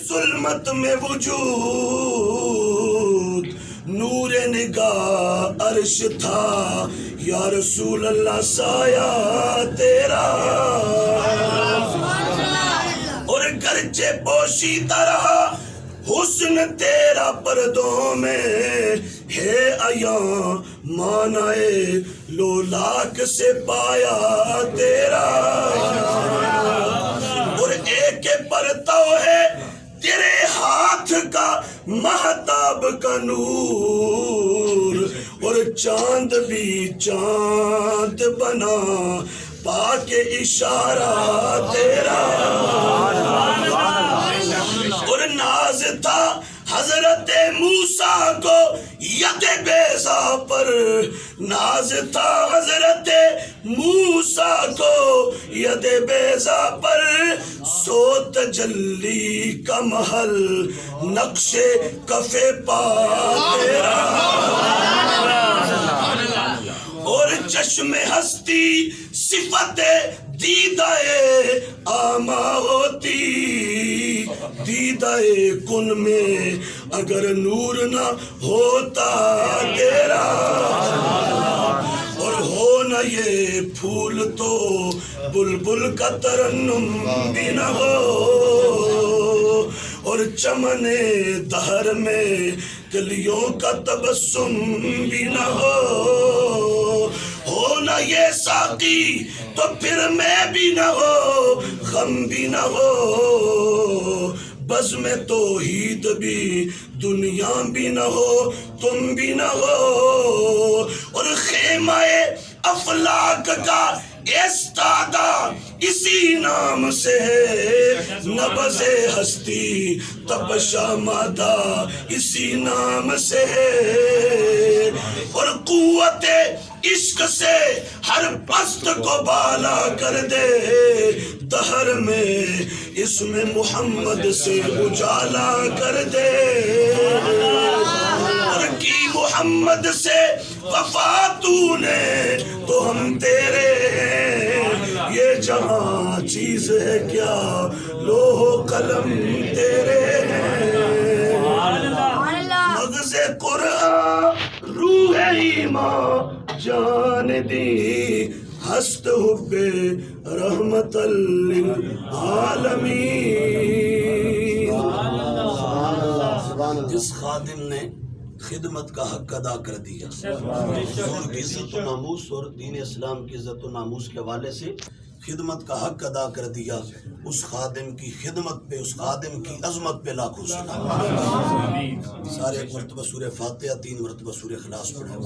ظلمت میں وجود نور نگاہ عرش تھا یا رسول اللہ سایہ تیرا، اور گرچہ پوشیدہ رہا حسن تیرا پردوں میں ہے عیاں مانائے لولاک سے پایا تیرا، اور ایک پرتو ہے تیرے ہاتھ کا مہتاب کا نور، اور چاند بھی چاند بنا پاک اشارہ تیرا، اور ناز تھا حضرت موسیٰ کو ید بیضا پر، ناز تھا حضرت موسیٰ کو ید بیضا پر، سو تجلی کا محل نقش کف پا تیرا، اور چشم ہستی صفت دیدہ آما ہوتی، دیدہ کن میں اگر نور نہ ہوتا تیرا، اور ہو نہ یہ پھول تو بلبل کا ترنم بھی نہ ہو، اور چمن دہر میں کلیوں کا تبسم بھی نہ ہو نہ یہ ساقی تو پھر میں بھی نہ ہو، غم بھی نہ ہو، بزم توحید بھی دنیا بھی نہ ہو، تم بھی نہ ہو، اور خیمہ افلاک کا استادہ اسی نام سے ہے، نبض ہستی تپشا مادہ اسی نام سے ہے، اور قوت عشق سے ہر پست کو بالا کر دے، دہر میں اسم محمد سے اجالا کر دے، اور کی محمد سے وفا تو نے تو ہم تیرے ہیں، یہ جہاں چیز ہے کیا لوح و قلم تیرے ہیں، مغز قرآن روح ایمان جان دی ہست حب رحمت للعالمین۔ جس خادم نے خدمت کا حق ادا کر دیا، حضور کی عزت و ناموس اور دین اسلام کی عزت و ناموس کے حوالے سے خدمت کا حق ادا کر دیا، اس خادم کی خدمت پہ، اس خادم کی عظمت پہ لاکھوں سلام۔ سارے ایک مرتبہ سورہ فاتحہ، 3 مرتبہ سورہ اخلاص پڑھیں۔